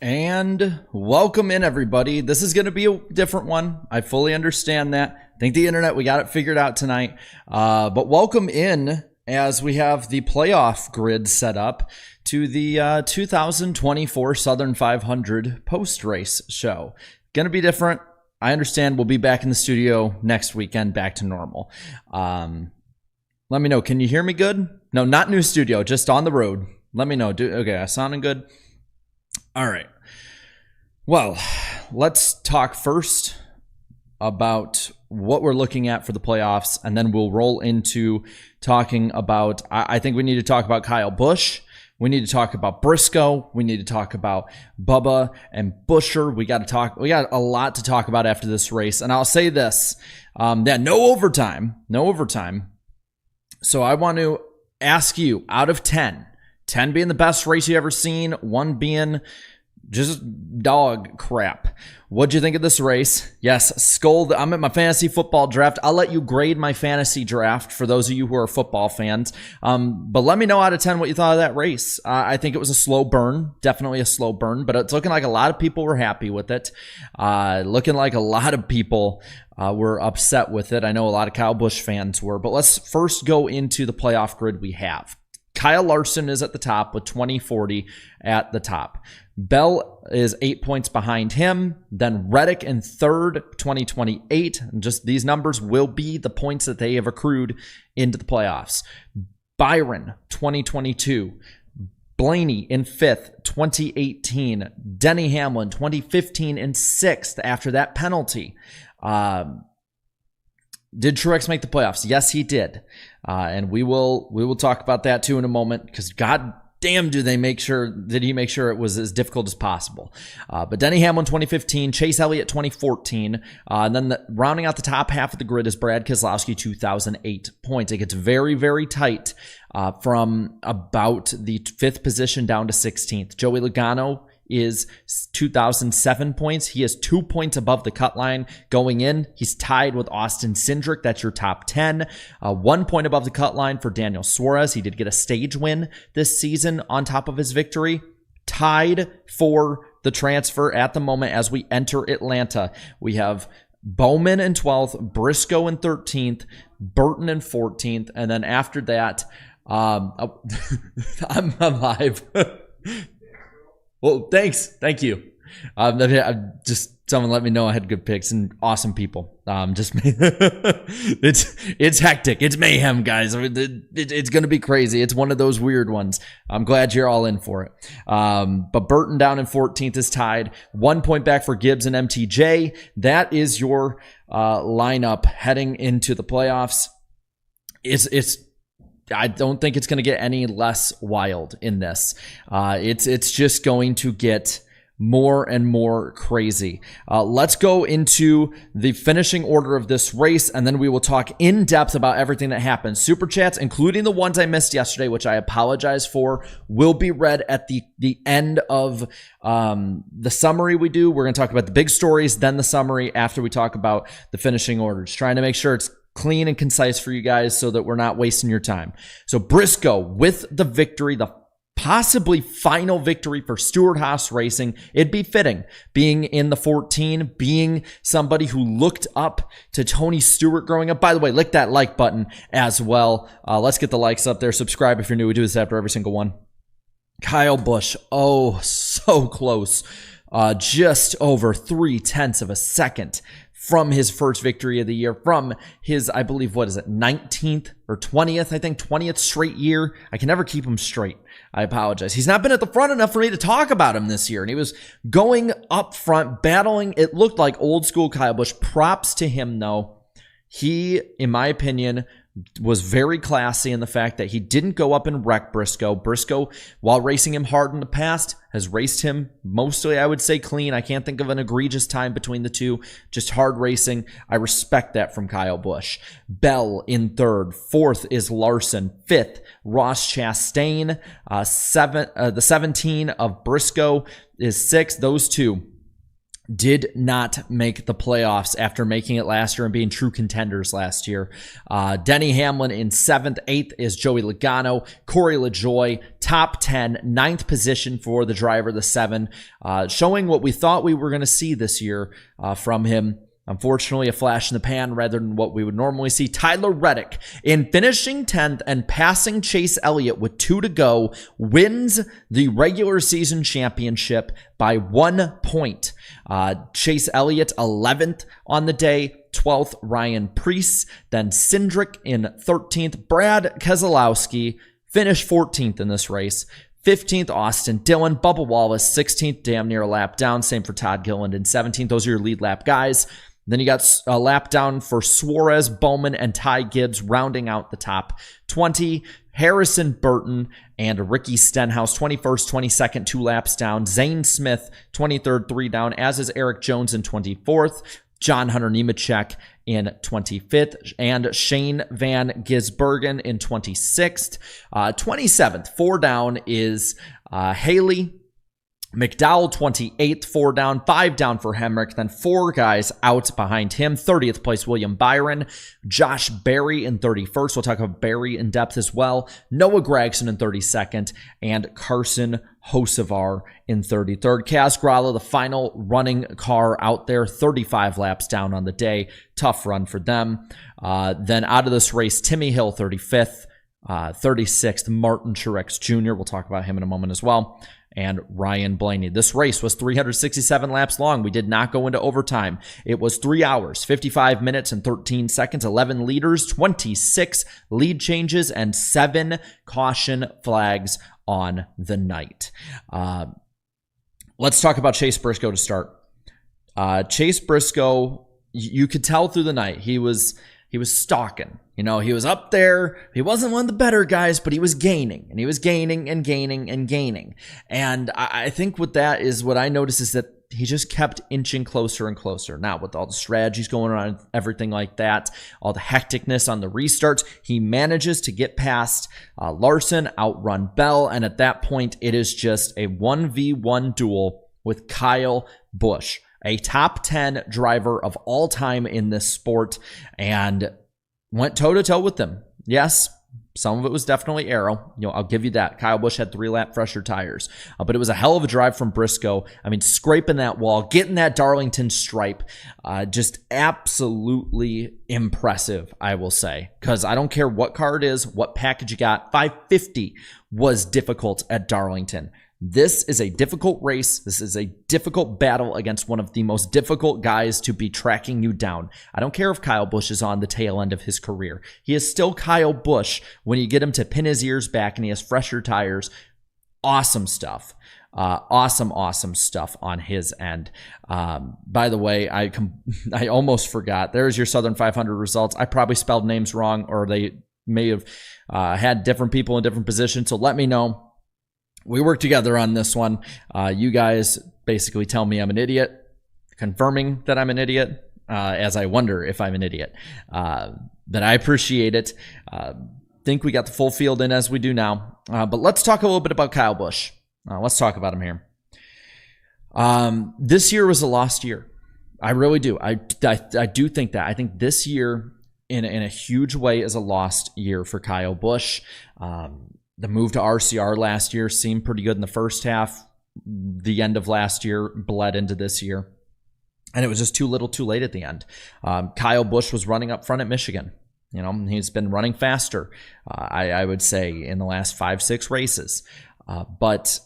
And welcome in, everybody. This is going to be a different one. I fully understand that. I think the internet, we got it figured out tonight. But welcome in as we have the playoff grid set up to the 2024 Southern 500 post-race show. Going to be different. I understand. We'll be back in the studio next weekend, back to normal. Let me know. Can you hear me good? No, not new studio, just on the road. Let me know. Okay, I sounding good? All right. Well, let's talk first about what we're looking at for the playoffs, and then we'll roll into talking about, I think we need to talk about Kyle Busch. We need to talk about Briscoe. We need to talk about Bubba and Buescher. We got a lot to talk about after this race. And I'll say this, no overtime. So I want to ask you, out of 10 being the best race you ever seen, 1 being just dog crap, what'd you think of this race? Yes, I'm at my fantasy football draft. I'll let you grade my fantasy draft for those of you who are football fans. But let me know out of 10 what you thought of that race. I think it was a slow burn, definitely a slow burn, but it's looking like a lot of people were happy with it. Looking like a lot of people were upset with it. I know a lot of Kyle Busch fans were, but let's first go into the playoff grid we have. Kyle Larson is at the top with 2040 at the top. Bell is 8 points behind him. Then Reddick in third, 2028. And just these numbers will be the points that they have accrued into the playoffs. Byron, 2022. Blaney in fifth, 2018. Denny Hamlin, 2015 in sixth after that penalty. Did Truex make the playoffs? Yes, he did. And we will talk about that too in a moment, because God damn did he make sure it was as difficult as possible. But Denny Hamlin 2015, Chase Elliott 2014, and then rounding out the top half of the grid is Brad Keselowski 2008 points. It gets very, very tight from about the 5th position down to 16th. Joey Logano is 2007 points. He is 2 points above the cut line going in. He's tied with Austin Cindric. That's your top 10. 1 point above the cut line for Daniel Suarez. He did get a stage win this season on top of his victory. Tied for the transfer at the moment as we enter Atlanta. We have Bowman in 12th, Briscoe in 13th, Burton in 14th, and then after that, I'm live. Well, thanks. Thank you. Just someone let me know I had good picks and awesome people. It's hectic. It's mayhem, guys. It's going to be crazy. It's one of those weird ones. I'm glad you're all in for it. But Burton down in 14th is tied. 1 point back for Gibbs and MTJ. That is your lineup heading into the playoffs. I don't think it's going to get any less wild in this. It's just going to get more and more crazy. Let's go into the finishing order of this race, and then we will talk in depth about everything that happened. Super chats, including the ones I missed yesterday, which I apologize for, will be read at the end of the summary we do. We're going to talk about the big stories, then the summary after we talk about the finishing orders. Trying to make sure it's clean and concise for you guys so that we're not wasting your time. So Briscoe with the victory, the possibly final victory for Stewart-Haas Racing. It'd be fitting being in the 14, being somebody who looked up to Tony Stewart growing up. By the way, lick that like button as well. Let's get the likes up there. Subscribe if you're new. We do this after every single one. Kyle Busch, oh, so close. Just over 0.3 of a second from his first victory of the year, from his, I believe, 19th or 20th, I think 20th straight year. I can never keep him straight. I apologize. He's not been at the front enough for me to talk about him this year, and he was going up front, battling. It looked like old school Kyle Busch. Props to him, though. He, in my opinion, was very classy in the fact that he didn't go up and wreck Briscoe. Briscoe, while racing him hard in the past, has raced him mostly, I would say, clean. I can't think of an egregious time between the two. Just hard racing. I respect that from Kyle Busch. Bell in third. Fourth is Larson. Fifth, Ross Chastain. The 17 of Briscoe is sixth. Those two did not make the playoffs after making it last year and being true contenders last year. Denny Hamlin in 7th. 8th is Joey Logano. Corey LaJoie, top 10, 9th position for the driver, the 7, showing what we thought we were going to see this year from him. Unfortunately, a flash in the pan rather than what we would normally see. Tyler Reddick, in finishing 10th and passing Chase Elliott with 2 to go, wins the regular season championship by 1 point. Chase Elliott, 11th on the day. 12th, Ryan Preece. Then Cindric in 13th. Brad Keselowski finished 14th in this race. 15th, Austin Dillon. Bubba Wallace, 16th, damn near a lap down. Same for Todd Gilliland in 17th. Those are your lead lap guys. Then you got a lap down for Suarez, Bowman, and Ty Gibbs, rounding out the top 20. Harrison Burton and Ricky Stenhouse, 21st, 22nd, 2 laps down. Zane Smith, 23rd, 3 down, as is Eric Jones in 24th. John Hunter Nemechek in 25th, and Shane Van Gisbergen in 26th. 27th, 4 down is Haley McDowell, 28th, 4 down, 5 down for Hemrick, then 4 guys out behind him. 30th place, William Byron. Josh Berry in 31st. We'll talk about Berry in depth as well. Noah Gragson in 32nd, and Carson Hocevar in 33rd. Kaz Grala, the final running car out there, 35 laps down on the day. Tough run for them. Then out of this race, Timmy Hill, 35th. 36th, Martin Truex Jr. We'll talk about him in a moment as well. And Ryan Blaney. This race was 367 laps long. We did not go into overtime. It was 3 hours, 55 minutes, and 13 seconds, 11 leaders, 26 lead changes, and 7 caution flags on the night. Let's talk about Chase Briscoe to start. Chase Briscoe, you could tell through the night, he was stalking. You know, he was up there. He wasn't one of the better guys, but he was gaining, and he was gaining and gaining and gaining. And I think what that is, what I noticed is that he just kept inching closer and closer. Now, with all the strategies going on, everything like that, all the hecticness on the restarts, he manages to get past Larson, outrun Bell, and at that point, it is just a 1v1 duel with Kyle Busch, a top 10 driver of all time in this sport, and went toe-to-toe with them. Yes, some of it was definitely aero. You know, I'll give you that. Kyle Busch had 3-lap fresher tires. But it was a hell of a drive from Briscoe. I mean, scraping that wall, getting that Darlington stripe. Just absolutely impressive, I will say. Because I don't care what car it is, what package you got. 550 was difficult at Darlington. This is a difficult race. This is a difficult battle against one of the most difficult guys to be tracking you down. I don't care if Kyle Busch is on the tail end of his career. He is still Kyle Busch when you get him to pin his ears back and he has fresher tires. Awesome stuff. Awesome stuff on his end. By the way, I almost forgot. There's your Southern 500 results. I probably spelled names wrong, or they may have had different people in different positions, so let me know. We work together on this one. You guys basically tell me I'm an idiot, confirming that I'm an idiot, as I wonder if I'm an idiot. But I appreciate it. Think we got the full field in as we do now. But let's talk a little bit about Kyle Busch. Let's talk about him here. This year was a lost year. I really do. I do think that. I think this year, in a huge way, is a lost year for Kyle Busch. The move to RCR last year seemed pretty good in the first half. The end of last year bled into this year. And it was just too little too late at the end. Kyle Busch was running up front at Michigan. You know, he's been running faster, I would say, in the last 5-6 races. But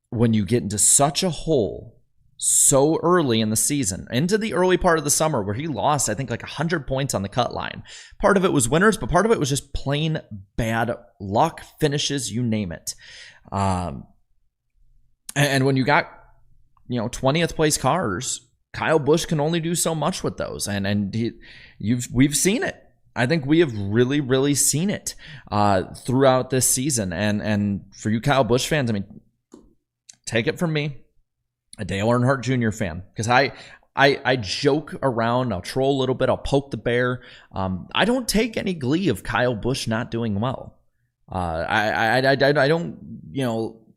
when you get into such a hole so early in the season, into the early part of the summer where he lost, I think, like 100 points on the cut line. Part of it was winners, but part of it was just plain bad luck, finishes, you name it. And when you got, 20th place cars, Kyle Busch can only do so much with those. And we've seen it. I think we have really, really seen it throughout this season. And for you Kyle Busch fans, I mean, take it from me, a Dale Earnhardt Jr. fan, because I joke around, I'll troll a little bit, I'll poke the bear. I don't take any glee of Kyle Busch not doing well. I don't,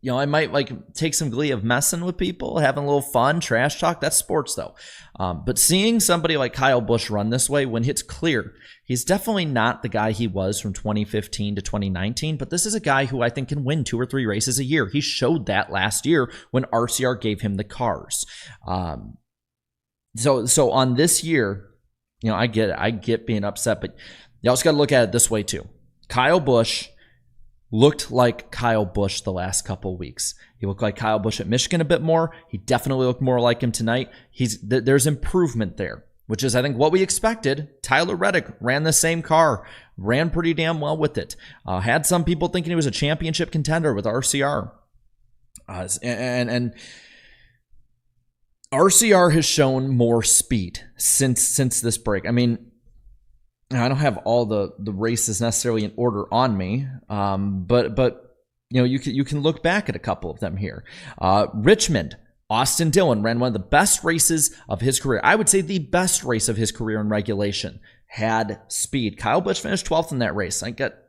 I might like take some glee of messing with people, having a little fun, trash talk. That's sports though. But seeing somebody like Kyle Busch run this way when it's clear, he's definitely not the guy he was from 2015 to 2019, but this is a guy who I think can win 2 or 3 races a year. He showed that last year when RCR gave him the cars. So on this year, I get being upset, but you also got to look at it this way too. Kyle Busch looked like Kyle Busch the last couple of weeks. He looked like Kyle Busch at Michigan a bit more. He definitely looked more like him tonight. There's improvement there, which is, I think, what we expected. Tyler Reddick ran the same car, ran pretty damn well with it. Had some people thinking he was a championship contender with RCR. And RCR has shown more speed since this break. I mean, I don't have all the races necessarily in order on me, but you can look back at a couple of them here. Richmond, Austin Dillon ran one of the best races of his career. I would say the best race of his career in regulation. Had speed. Kyle Busch finished 12th in that race.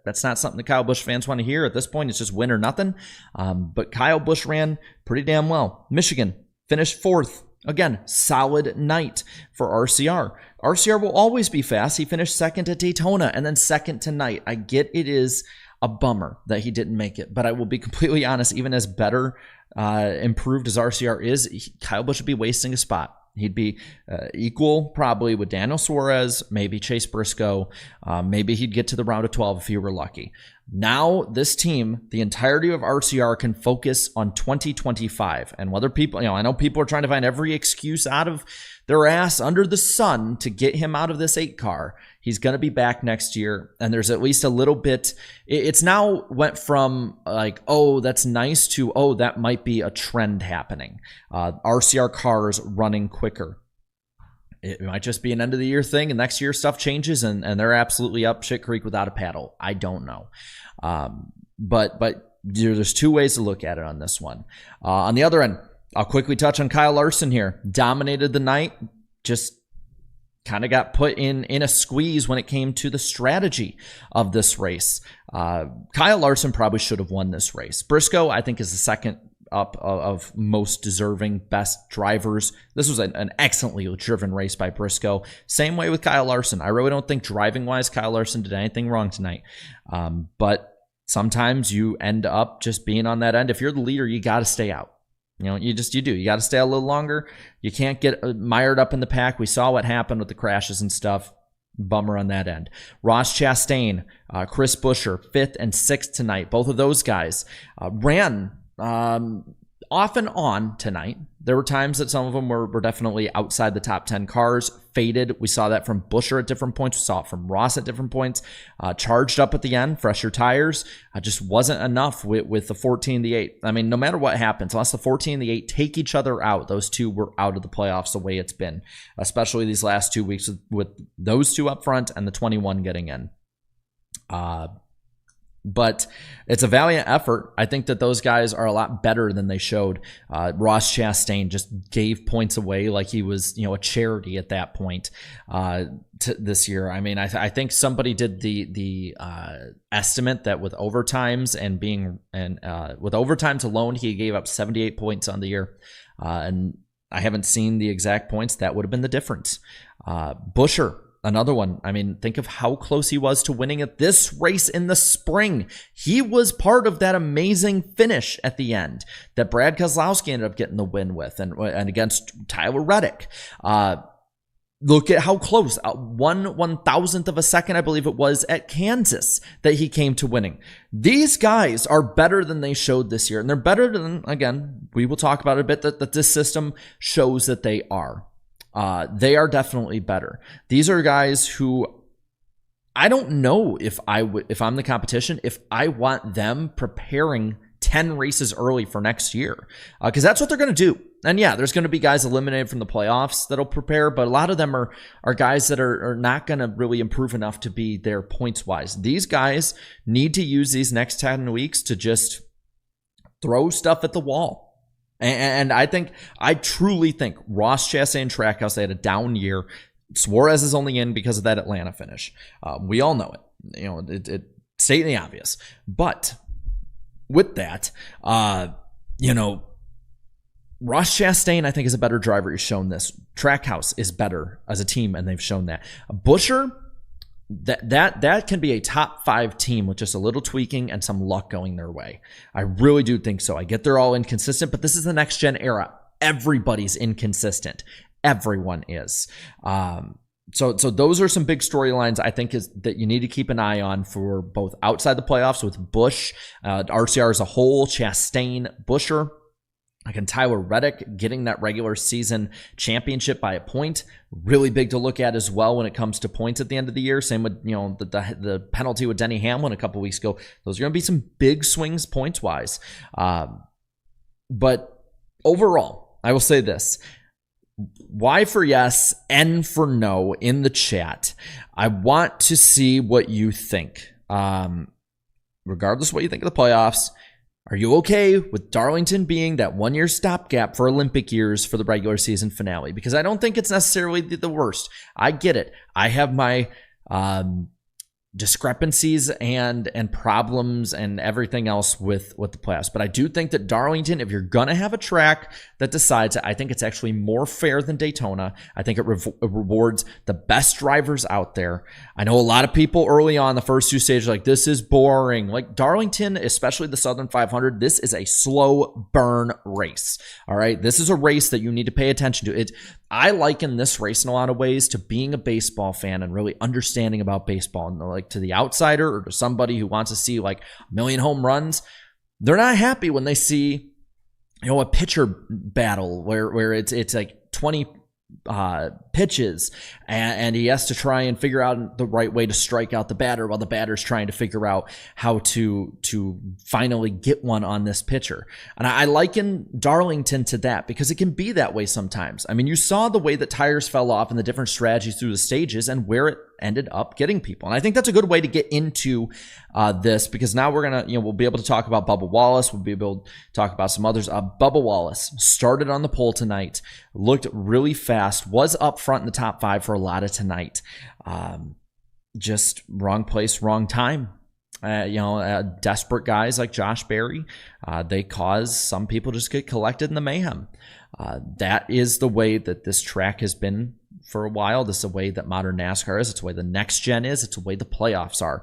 That's not something the Kyle Busch fans want to hear at this point. It's just win or nothing. But Kyle Busch ran pretty damn well. Michigan finished 4th. Again, solid night for RCR. RCR will always be fast. He finished 2nd at Daytona and then 2nd tonight. I get it is a bummer that he didn't make it, but I will be completely honest, even as better improved as RCR is, Kyle Busch would be wasting a spot. He'd be equal probably with Daniel Suarez, maybe Chase Briscoe. Maybe he'd get to the round of 12 if he were lucky. Now this team, the entirety of RCR, can focus on 2025. And whether people, I know people are trying to find every excuse out of their ass under the sun to get him out of this 8 car. He's going to be back next year. And there's at least a little bit. It's now went from like, oh, that's nice to, oh, that might be a trend happening. RCR cars running quicker. It might just be an end of the year thing, and next year stuff changes, and they're absolutely up shit creek without a paddle. I don't know. But there's 2 ways to look at it on this one. On the other end, I'll quickly touch on Kyle Larson here. Dominated the night, just kind of got put in a squeeze when it came to the strategy of this race. Kyle Larson probably should have won this race. Briscoe, I think, is the second up of most deserving best drivers. This was an excellently driven race by Briscoe. Same way with Kyle Larson. I really don't think driving wise Kyle Larson did anything wrong tonight. But sometimes you end up just being on that end. If you're the leader, you got to stay out. You do. You got to stay a little longer. You can't get mired up in the pack. We saw what happened with the crashes and stuff. Bummer on that end. Ross Chastain, Chris Buescher, 5th and 6th tonight. Both of those guys ran off and on tonight. There were times that some of them were definitely outside the top 10 cars, faded. We saw that from Buescher at different points. We saw it from Ross at different points. Charged up at the end, fresher tires. Just wasn't enough with the 14 and the 8. I mean, no matter what happens, unless the 14 and the 8 take each other out, those two were out of the playoffs the way it's been, especially these last 2 weeks with those 2 up front and the 21 getting in. But it's a valiant effort. I think that those guys are a lot better than they showed. Ross Chastain just gave points away like he was, a charity at that point this year. I mean, I think somebody did the estimate that with overtimes with overtimes alone, he gave up 78 points on the year. And I haven't seen the exact points. That would have been the difference. Buescher, another one. I mean, think of how close he was to winning at this race in the spring. He was part of that amazing finish at the end that Brad Keselowski ended up getting the win with and against Tyler Reddick. Look at how close, 1/1000th of a second, I believe it was, at Kansas that he came to winning. These guys are better than they showed this year. And they're better than, again, we will talk about it a bit, that this system shows that they are. They are definitely better. These are guys who I don't know if I'm the competition, if I want them preparing 10 races early for next year, because that's what they're going to do. And yeah, there's going to be guys eliminated from the playoffs that'll prepare, but a lot of them are guys that are not going to really improve enough to be there points wise. These guys need to use these next 10 weeks to just throw stuff at the wall. And I truly think Ross Chastain and Trackhouse, they had a down year. Suarez is only in because of that Atlanta finish. We all know it. It stating the obvious. But with that, you know, Ross Chastain, I think, is a better driver. He's shown this. Trackhouse is better as a team, and they've shown that. Buscher, that can be a top 5 team with just a little tweaking and some luck going their way. I really do think so. I get they're all inconsistent, but this is the next gen era. Everybody's inconsistent. Everyone is. So those are some big storylines I think is that you need to keep an eye on for both outside the playoffs with Busch, RCR as a whole, Chastain, Buscher. Again, Tyler Reddick getting that regular season championship by a point, really big to look at as well when it comes to points at the end of the year. Same with, you know, the penalty with Denny Hamlin a couple weeks ago. Those are going to be some big swings points wise. But overall, I will say this. Y for yes, N for no in the chat. I want to see what you think. Regardless of what you think of the playoffs, are you okay with Darlington being that 1-year stopgap for Olympic years for the regular season finale? Because I don't think it's necessarily the worst. I get it. I have my discrepancies and problems and everything else with the playoffs. But I do think that Darlington, if you're going to have a track that decides it, I think it's actually more fair than Daytona. I think it rewards the best drivers out there. I know a lot of people early on the first 2 stages like, this is boring. Like Darlington, especially the Southern 500, this is a slow burn race. All right. This is a race that you need to pay attention to. I liken this race in a lot of ways to being a baseball fan and really understanding about baseball. And like to the outsider or to somebody who wants to see like a million home runs, they're not happy when they see, you know, a pitcher battle where it's like 20 pitches and he has to try and figure out the right way to strike out the batter while the batter's trying to figure out how to finally get one on this pitcher. And I liken Darlington to that because it can be that way sometimes. I mean, you saw the way that tires fell off and the different strategies through the stages and where it ended up getting people. And I think that's a good way to get into this because now we're going to, you know, we'll be able to talk about Bubba Wallace. We'll be able to talk about some others. Bubba Wallace started on the pole tonight, looked really fast, was up front in the top 5 for a lot of tonight. Just wrong place, wrong time. Desperate guys like Josh Berry, they cause some people just get collected in the mayhem. That is the way that this track has been for a while. This is the way that modern NASCAR is. It's the way the next gen is. It's the way the playoffs are.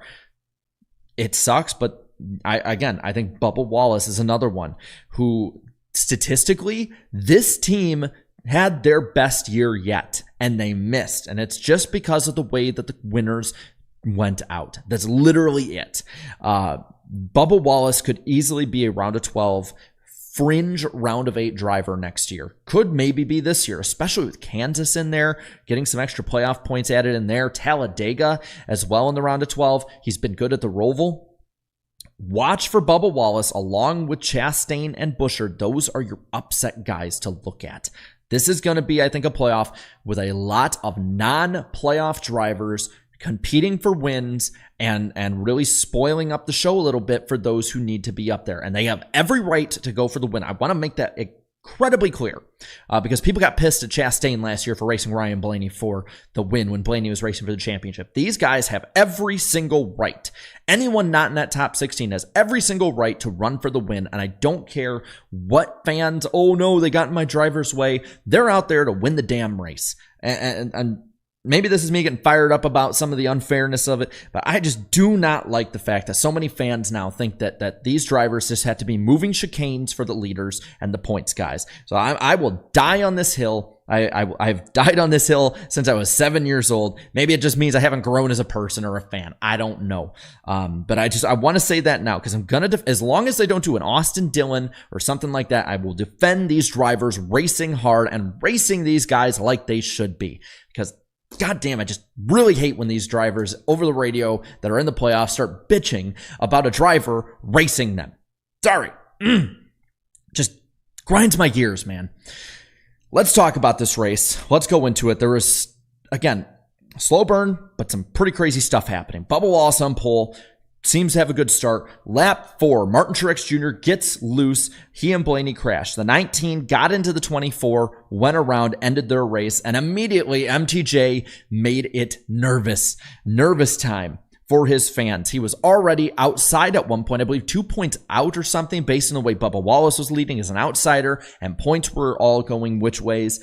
It sucks, but I think Bubba Wallace is another one who statistically, this team had their best year yet and they missed. And it's just because of the way that the winners went out. That's literally it. Bubba Wallace could easily be a round of 12 fringe round of 8 driver next year. Could maybe be this year, especially with Kansas in there, getting some extra playoff points added in there. Talladega as well in the round of 12. He's been good at the Roval. Watch for Bubba Wallace along with Chastain and Buscher. Those are your upset guys to look at. This is going to be, I think, a playoff with a lot of non-playoff drivers competing for wins and really spoiling up the show a little bit for those who need to be up there. And they have every right to go for the win. I want to make that incredibly clear because people got pissed at Chastain last year for racing Ryan Blaney for the win when Blaney was racing for the championship. These guys have every single right. Anyone not in that top 16 has every single right to run for the win. And I don't care what fans, oh no, they got in my driver's way. They're out there to win the damn race. And maybe this is me getting fired up about some of the unfairness of it, but I just do not like the fact that so many fans now think that these drivers just have to be moving chicanes for the leaders and the points guys. So I will die on this hill. I've died on this hill since I was 7 years old. Maybe it just means I haven't grown as a person or a fan. I don't know. But I want to say that now because I'm going to, as long as they don't do an Austin Dillon or something like that, I will defend these drivers racing hard and racing these guys like they should be because God damn, I just really hate when these drivers over the radio that are in the playoffs start bitching about a driver racing them. Sorry. Just grinds my gears, man. Let's talk about this race. Let's go into it. There was, again, slow burn, but some pretty crazy stuff happening. Bubba Wallace on pole. Seems to have a good start. Lap 4, Martin Truex Jr. gets loose. He and Blaney crashed. The 19 got into the 24, went around, ended their race, and immediately MTJ made it nervous. Nervous time. for his fans. He was already outside at one point, I believe 2 points out or something, based on the way Bubba Wallace was leading as an outsider, and points were all going which ways.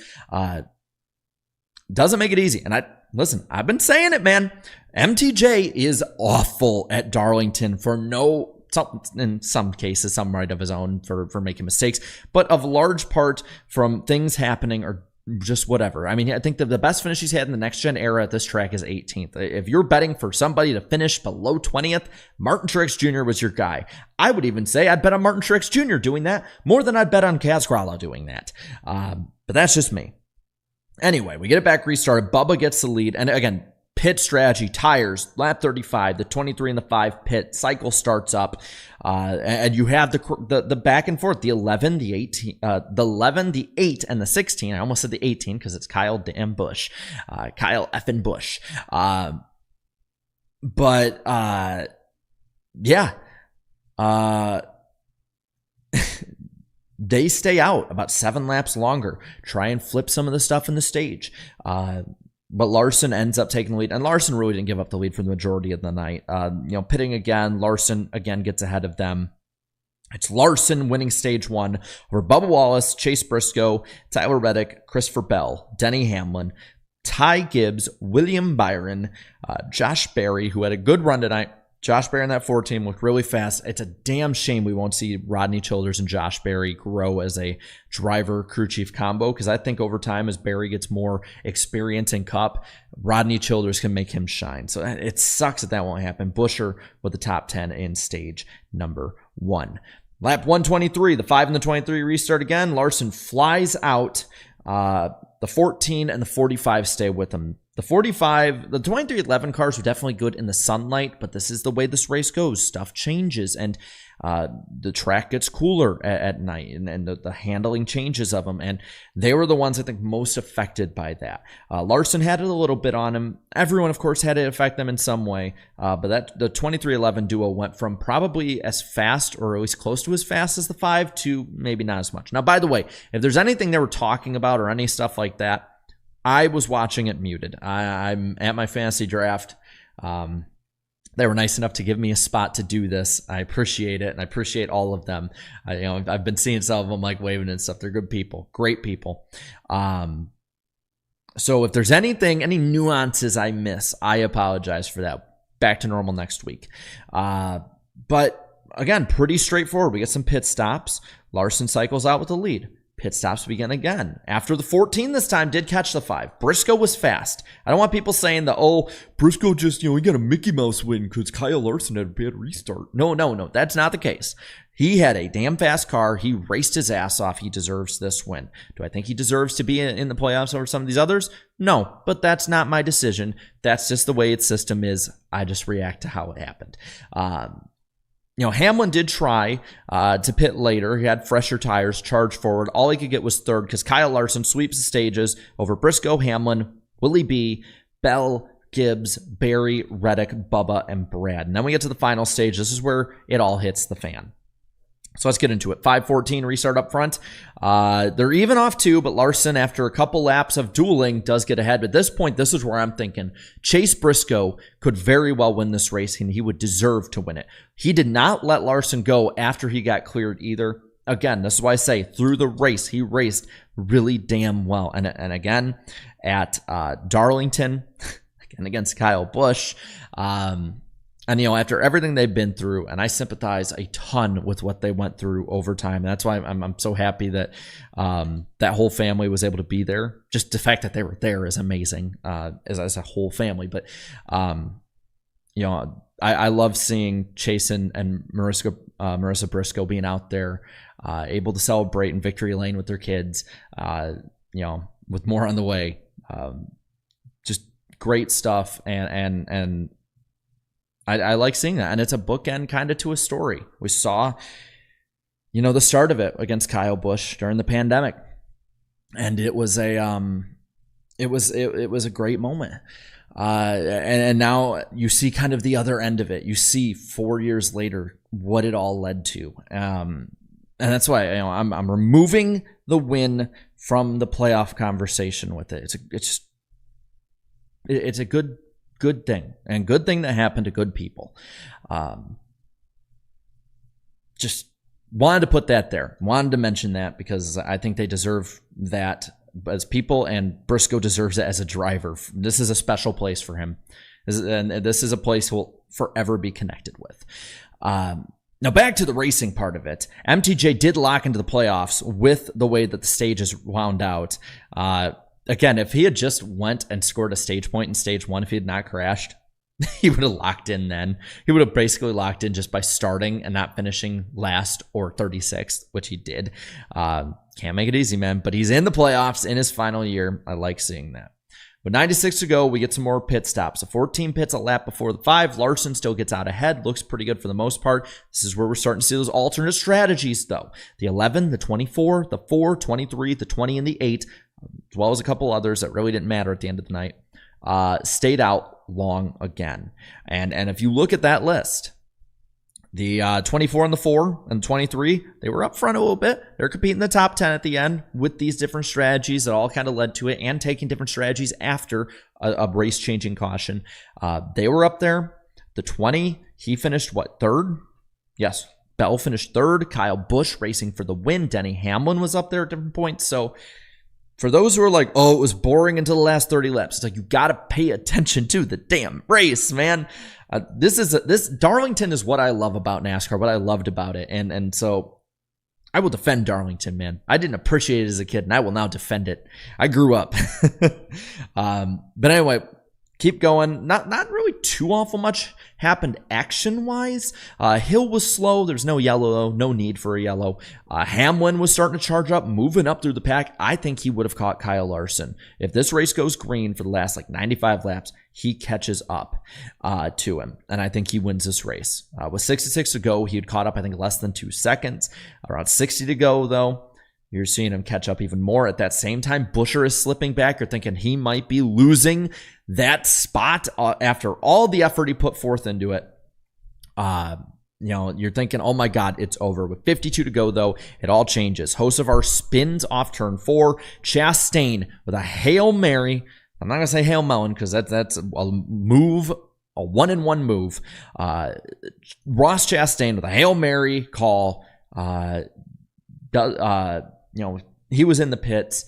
Doesn't make it easy. And listen, I've been saying it, man. MTJ is awful at Darlington for in some cases, some right of his own for making mistakes, but of large part from things happening or just whatever. I mean, I think the best finish he's had in the next gen era at this track is 18th. If you're betting for somebody to finish below 20th, Martin Truex Jr. was your guy. I would even say I'd bet on Martin Truex Jr. doing that more than I'd bet on Kaz Grala doing that. But that's just me. Anyway, we get it back restarted. Bubba gets the lead. And again, pit strategy, tires, lap 35, the 23 and the 5 pit, cycle starts up. And you have the back and forth, the 11, the 18, the 11, the 8, and the 16. I almost said the 18 because it's Kyle damn Busch. Kyle effing Busch. Yeah. They stay out about 7 laps longer, try and flip some of the stuff in the stage. But Larson ends up taking the lead, and Larson really didn't give up the lead for the majority of the night. Pitting again, Larson again gets ahead of them. It's Larson winning stage 1 over Bubba Wallace, Chase Briscoe, Tyler Reddick, Christopher Bell, Denny Hamlin, Ty Gibbs, William Byron, Josh Berry, who had a good run tonight. Josh Berry in that 14 looked really fast. It's a damn shame we won't see Rodney Childers and Josh Berry grow as a driver crew chief combo, because I think over time, as Berry gets more experience in Cup, Rodney Childers can make him shine. So it sucks that won't happen. Buescher with the top 10 in stage number 1. Lap 123, the 5 and the 23 restart again. Larson flies out. The 14 and the 45 stay with him. The 45, the 2311 cars were definitely good in the sunlight, but this is the way this race goes. Stuff changes, and the track gets cooler at night, and the handling changes of them, and they were the ones, I think, most affected by that. Larson had it a little bit on him. Everyone, of course, had it affect them in some way, but the 2311 duo went from probably as fast, or at least close to as fast as the 5, to maybe not as much. Now, by the way, if there's anything they were talking about or any stuff like that, I was watching it muted. I'm at my fantasy draft. They were nice enough to give me a spot to do this. I appreciate it, and I appreciate all of them. I've been seeing some of them like waving and stuff. They're good people, great people. So if there's any nuances I miss, I apologize for that. Back to normal next week. But again, pretty straightforward. We get some pit stops. Larson cycles out with the lead. Pit stops begin again. After the 14 this time did catch the 5. Briscoe was fast. I don't want people saying that, Briscoe just, he got a Mickey Mouse win because Kyle Larson had a bad restart. No. That's not the case. He had a damn fast car. He raced his ass off. He deserves this win. Do I think he deserves to be in the playoffs over some of these others? No, but that's not my decision. That's just the way its system is. I just react to how it happened. Hamlin did try to pit later. He had fresher tires, charged forward. All he could get was third because Kyle Larson sweeps the stages over Briscoe, Hamlin, Willie B, Bell, Gibbs, Berry, Reddick, Bubba, and Brad. And then we get to the final stage. This is where it all hits the fan. So let's get into it. 5:14 restart up front. They're even off 2, but Larson, after a couple laps of dueling, does get ahead. But at this point, this is where I'm thinking Chase Briscoe could very well win this race, and he would deserve to win it. He did not let Larson go after he got cleared either. Again, this is why I say through the race, he raced really damn well. And again, at Darlington, again against Kyle Busch, and, after everything they've been through, and I sympathize a ton with what they went through over time. That's why I'm so happy that that whole family was able to be there. Just the fact that they were there is amazing as a whole family. But, I love seeing Chase and Marissa Briscoe being out there, able to celebrate in victory lane with their kids, with more on the way. Just great stuff. And I like seeing that, and it's a bookend kind of to a story. We saw, the start of it against Kyle Busch during the pandemic, and it was a great moment. And now you see kind of the other end of it. You see 4 years later what it all led to, and that's why I'm removing the win from the playoff conversation with it. It's a good good thing, and good thing that happened to good people. Just wanted to put that there. Wanted to mention that because I think they deserve that as people, and Briscoe deserves it as a driver. This is a special place for him. And this is a place he'll forever be connected with. Now back to the racing part of it. MTJ did lock into the playoffs with the way that the stage is wound out. Again, if he had just went and scored a stage point in stage 1, if he had not crashed, he would have locked in then. He would have basically locked in just by starting and not finishing last or 36th, which he did. Can't make it easy, man. But he's in the playoffs in his final year. I like seeing that. With 96 to go, we get some more pit stops. 14 pits a lap before the 5. Larson still gets out ahead. Looks pretty good for the most part. This is where we're starting to see those alternate strategies, though. The 11, the 24, the 4, 23, the 20, and the 8, as well as a couple others that really didn't matter at the end of the night, stayed out long again. And if you look at that list, the 24 and the 4 and 23, they were up front a little bit. They're competing in the top 10 at the end with these different strategies that all kind of led to it, and taking different strategies after a race-changing caution. They were up there. The 20, he finished, third? Yes, Bell finished third. Kyle Busch racing for the win. Denny Hamlin was up there at different points. So for those who are like, oh, it was boring until the last 30 laps, it's like, you got to pay attention to the damn race, man. This Darlington is what I love about NASCAR, what I loved about it. And so I will defend Darlington, man. I didn't appreciate it as a kid, and I will now defend it. I grew up. But anyway, keep going. Not really too awful much happened action-wise. Hill was slow. There's no yellow, no need for a yellow. Hamlin was starting to charge up, moving up through the pack. I think he would have caught Kyle Larson. If this race goes green for the last 95 laps, he catches up to him, and I think he wins this race. With 66 to go, he had caught up, I think, less than 2 seconds. Around 60 to go, though, you're seeing him catch up even more. At that same time, Buescher is slipping back. You're thinking he might be losing that spot after all the effort he put forth into it. You're thinking, oh my God, it's over. With 52 to go, though, it all changes. Hocevar spins off turn 4. Chastain with a Hail Mary. I'm not going to say Hail Melon because that's a move, a 1-in-1 move. Ross Chastain with a Hail Mary call. He was in the pits.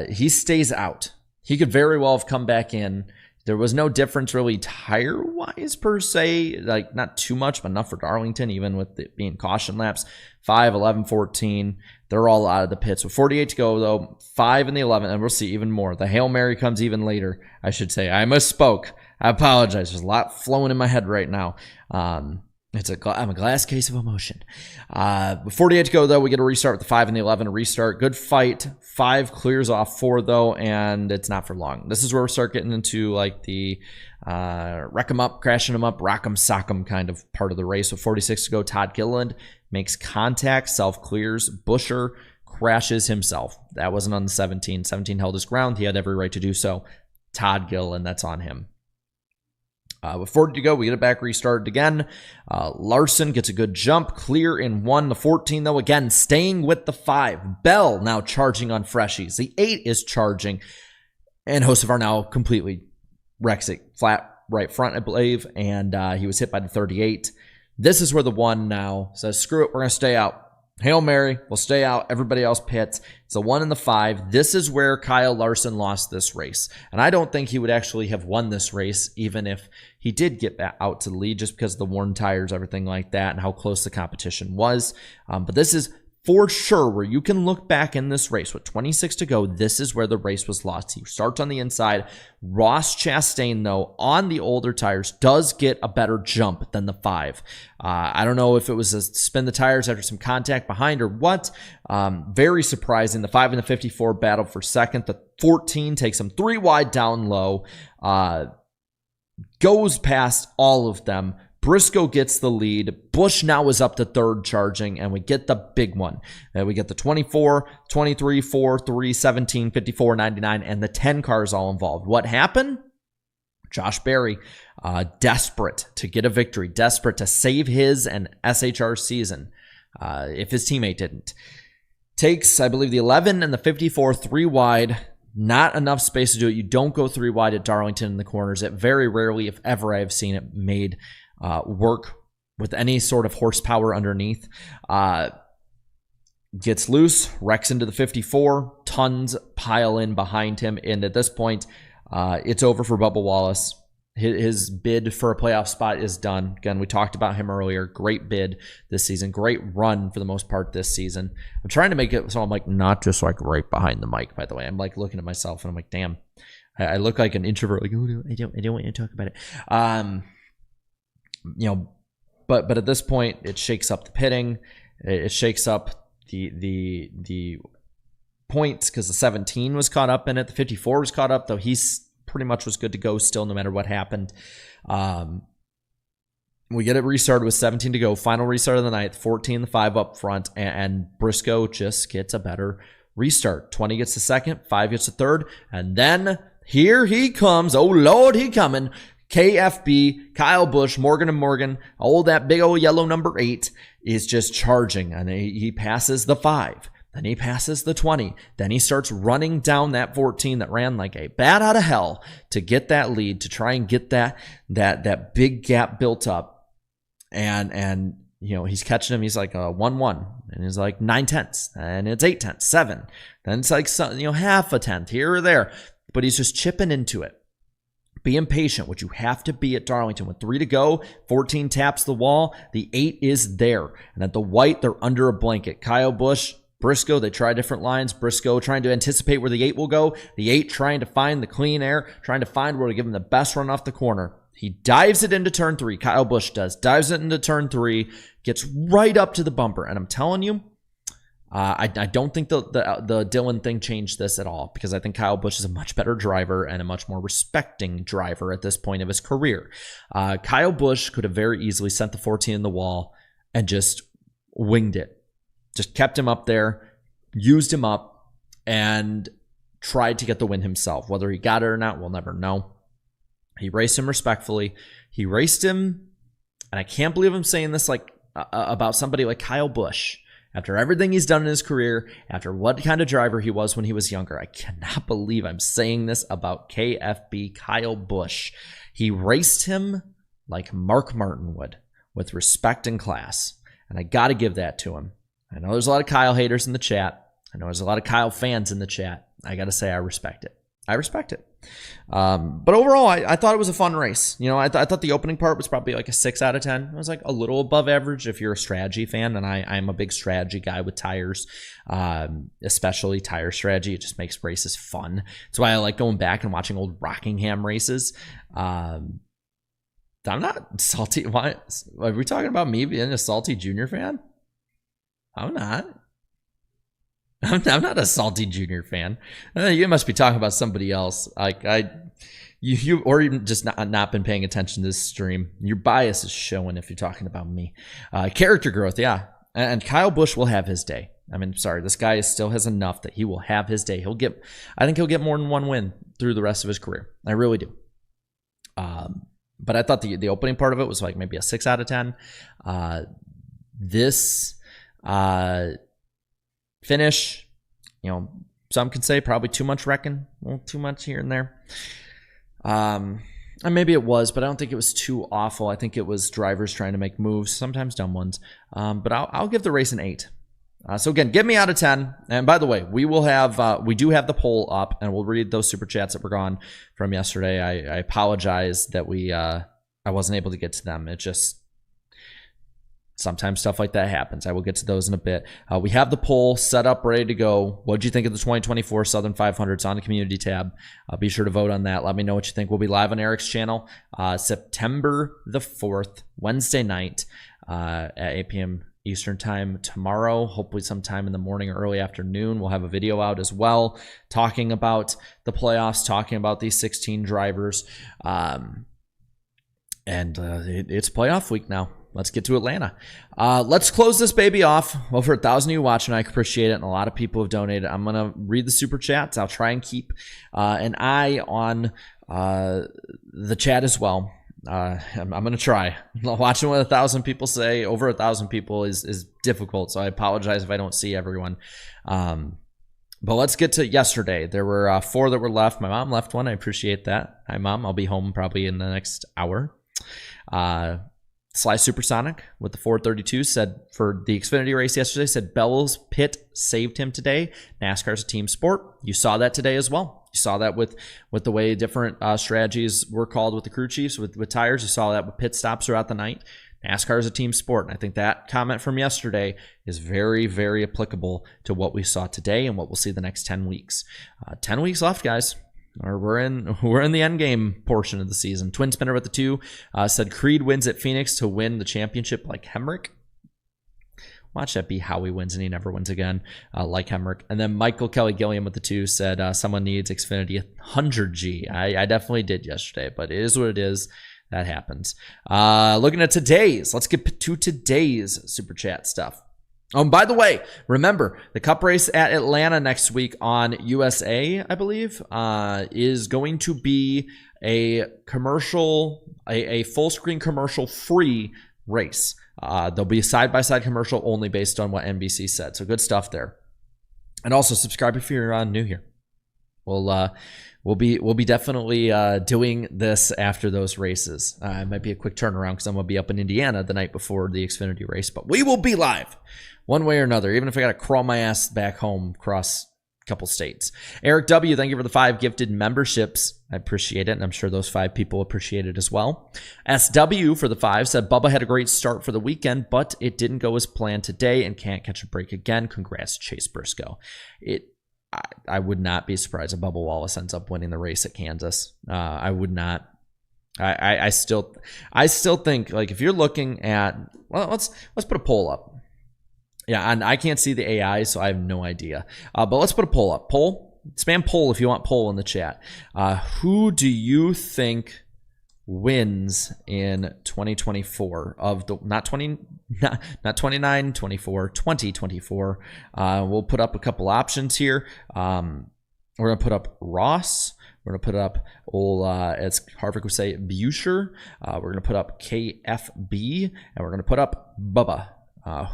He stays out. He could very well have come back in. There was no difference really tire-wise per se. Not too much, but enough for Darlington, even with it being caution laps. 5, 11, 14. They're all out of the pits. With 48 to go, though, 5 and the 11, and we'll see even more. The Hail Mary comes even later, I should say. I misspoke. I apologize. There's a lot flowing in my head right now. I'm a glass case of emotion. With 48 to go, though, we get a restart with the 5 and the 11. A restart. Good fight. 5 clears off 4, though, and it's not for long. This is where we start getting into the wreck 'em up, crashing 'em up, rock 'em, sock 'em kind of part of the race. With 46 to go, Todd Gilliland makes contact, self-clears. Buescher crashes himself. That wasn't on the 17. 17 held his ground. He had every right to do so. Todd Gilliland, that's on him. With 40 to go, we get it back restarted again. Larson gets a good jump, clear in 1. The 14, though, again, staying with the 5. Bell now charging on freshies. The 8 is charging, and Hocevar now completely wrecks it. Flat right front, I believe, and he was hit by the 38. This is where the 1 now says, screw it, we're going to stay out. Hail Mary, we'll stay out. Everybody else pits. It's the 1 and the 5. This is where Kyle Larson lost this race. And I don't think he would actually have won this race even if he did get out to the lead, just because of the worn tires, everything like that, and how close the competition was. But this is for sure where you can look back in this race. With 26 to go, this is where the race was lost. He starts on the inside. Ross Chastain, though, on the older tires, does get a better jump than the 5. I don't know if it was a spin the tires after some contact behind or what. Very surprising. The 5 and the 54 battle for second. The 14 takes him 3 wide down low. Goes past all of them. Briscoe gets the lead. Busch now is up to 3rd charging, and we get the big one. We get the 24, 23, 4, 3, 17, 54, 99, and the 10 cars all involved. What happened? Josh Berry, desperate to get a victory, desperate to save his and SHR season if his teammate didn't. Takes, I believe, the 11 and the 54 3 wide. Not enough space to do it. You don't go 3 wide at Darlington in the corners. It very rarely, if ever, I have seen it made work with any sort of horsepower underneath. Gets loose, wrecks into the 54. Tons pile in behind him. And at this point, it's over for Bubba Wallace. His bid for a playoff spot is done. Again, we talked about him earlier. Great bid this season. Great run for the most part this season. I'm trying to make it so I'm like not just like right behind the mic, by the way. I'm like looking at myself and I'm like, damn, I look like an introvert. Like, oh, no, I don't want you to talk about it. But at this point, it shakes up the pitting. It shakes up the points because the 17 was caught up in it. The 54 was caught up, though he's pretty much was good to go still no matter what happened. We get it restarted with 17 to go. Final restart of the night, 14 the 5 up front, and Briscoe just gets a better restart. 20 gets the second, 5 gets the third, and then here he comes. Oh, Lord, he coming. KFB, Kyle Busch, Morgan & Morgan, that big old yellow number 8 is just charging, and he passes the 5. Then he passes the 20. Then he starts running down that 14 that ran like a bat out of hell to get that lead, to try and get that big gap built up. And he's catching him. He's like a 1-1, and he's like 9/10, and it's 8/10, 7. Then it's like half a tenth here or there, but he's just chipping into it. Be impatient, which you have to be at Darlington. With 3 to go, 14 taps the wall. The 8 is there, and at the white, they're under a blanket. Kyle Busch, Briscoe, they try different lines. Briscoe trying to anticipate where the 8 will go. The 8 trying to find the clean air, trying to find where to give him the best run off the corner. He dives it into turn 3. Kyle Busch does. Dives it into turn 3. Gets right up to the bumper. And I'm telling you, I don't think the Dylan thing changed this at all, because I think Kyle Busch is a much better driver and a much more respecting driver at this point of his career. Kyle Busch could have very easily sent the 14 in the wall and just winged it. Just kept him up there, used him up, and tried to get the win himself. Whether he got it or not, we'll never know. He raced him respectfully. He raced him, and I can't believe I'm saying this about somebody like Kyle Busch. After everything he's done in his career, after what kind of driver he was when he was younger, I cannot believe I'm saying this about KFB Kyle Busch. He raced him like Mark Martin would, with respect and class, and I got to give that to him. I know there's a lot of Kyle haters in the chat. I know there's a lot of Kyle fans in the chat. I got to say I respect it. I respect it. But overall, I thought it was a fun race. I thought the opening part was probably like a 6 out of 10. It was like a little above average if you're a strategy fan, and I'm a big strategy guy with tires, especially tire strategy. It just makes races fun. That's why I like going back and watching old Rockingham races. I'm not salty. Why are we talking about me being a salty Junior fan? I'm not. I'm not a salty Junior fan. You must be talking about somebody else. You or even just not been paying attention to this stream. Your bias is showing if you're talking about me. Character growth, yeah. And Kyle Busch will have his day. I mean, sorry, this guy still has enough that he will have his day. I think he'll get more than one win through the rest of his career. I really do. But I thought the opening part of it was like maybe a 6 out of 10. This finish, some can say probably too much wrecking, a little too much here and there. And maybe it was, but I don't think it was too awful. I think it was drivers trying to make moves, sometimes dumb ones. But I'll give the race an 8. So again, give me out of 10. And by the way, we do have the poll up, and we'll read those super chats that were gone from yesterday. I apologize that I wasn't able to get to them. It just, sometimes stuff like that happens. I will get to those in a bit. We have the poll set up, ready to go. What did you think of the 2024 Southern 500? It's on the community tab. Be sure to vote on that. Let me know what you think. We'll be live on Eric's channel September the 4th, Wednesday night at 8 p.m. Eastern time tomorrow. Hopefully sometime in the morning or early afternoon. We'll have a video out as well talking about the playoffs, talking about these 16 drivers. It's playoff week now. Let's get to Atlanta. Let's close this baby off. Over 1,000 of you watching. I appreciate it, and a lot of people have donated. I'm going to read the super chats. I'll try and keep an eye on the chat as well. I'm going to try. Watching what 1,000 people say, over 1,000 people is difficult, so I apologize if I don't see everyone. But let's get to yesterday. There were 4 that were left. My mom left one. I appreciate that. Hi, Mom. I'll be home probably in the next hour. Sly Supersonic with the 432 said for the Xfinity race yesterday, said Bell's pit saved him today. NASCAR's a team sport. You saw that today as well. You saw that with the way different strategies were called with the crew chiefs, with tires. You saw that with pit stops throughout the night. NASCAR is a team sport, and I think that comment from yesterday is very, very applicable to what we saw today and what we'll see the next 10 weeks. 10 weeks left, guys. Or we're in the end game portion of the season. Twin Spinner with the 2 said Creed wins at Phoenix to win the championship like Hemrick. Watch that be how he wins and he never wins again, like Hemrick. And then Michael Kelly Gilliam with the 2 said someone needs Xfinity 100G. I definitely did yesterday, but it is what it is. That happens. Looking at today's, let's get to today's Super Chat stuff. Oh, and by the way, remember, the Cup race at Atlanta next week on USA, I believe, is going to be a commercial, a full-screen commercial-free race. There'll be a side-by-side commercial only based on what NBC said. So good stuff there. And also subscribe if you're new here. We'll be definitely doing this after those races. It might be a quick turnaround because I'm going to be up in Indiana the night before the Xfinity race, but we will be live one way or another, even if I got to crawl my ass back home across a couple states. Eric W., thank you for the 5 gifted memberships. I appreciate it, and I'm sure those 5 people appreciate it as well. SW for the 5 said, Bubba had a great start for the weekend, but it didn't go as planned today and can't catch a break again. Congrats, Chase Briscoe. I would not be surprised if Bubba Wallace ends up winning the race at Kansas. I would not. I still think, like, if you're looking at, well, let's put a poll up. Yeah, and I can't see the AI, so I have no idea. But let's put a poll up. Spam poll if you want poll in the chat. Who do you think wins in 2024 of the not 29, 24, 2024? We'll put up a couple options here. We're gonna put up Ross. We're gonna put up as Harvick would say, Buescher. We're gonna put up KFB, and we're gonna put up Bubba.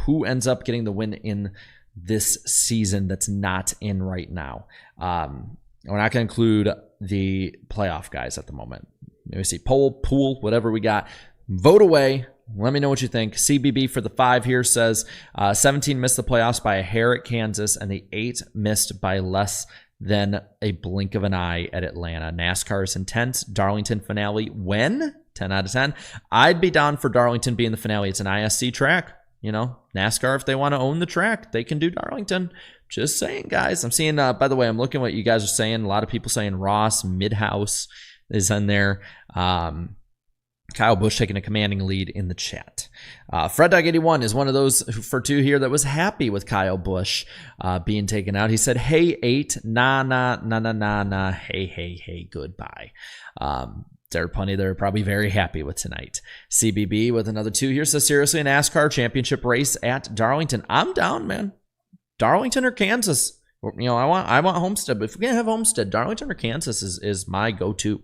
Who ends up getting the win in this season that's not in right now? We're not gonna include the playoff guys at the moment. Let me see, pool, whatever we got. Vote away. Let me know what you think. CBB for the 5 here says 17 missed the playoffs by a hair at Kansas, and the 8 missed by less than a blink of an eye at Atlanta. NASCAR is intense. Darlington finale when? 10 out of 10. I'd be down for Darlington being the finale. It's an ISC track. You know, NASCAR, if they want to own the track, they can do Darlington. Just saying, guys. I'm seeing, by the way, I'm looking at what you guys are saying. A lot of people saying Ross, Midhouse is in there. Kyle Busch taking a commanding lead in the chat. FredDog81 is one of those for 2 here that was happy with Kyle Busch being taken out. He said, hey, 8, nah, hey, goodbye. There are plenty that are probably very happy with tonight. CBB with another 2 here says, seriously, a NASCAR championship race at Darlington. I'm down, man. Darlington or Kansas. You know, I want Homestead, but if we can't have Homestead, Darlington or Kansas is my go-to.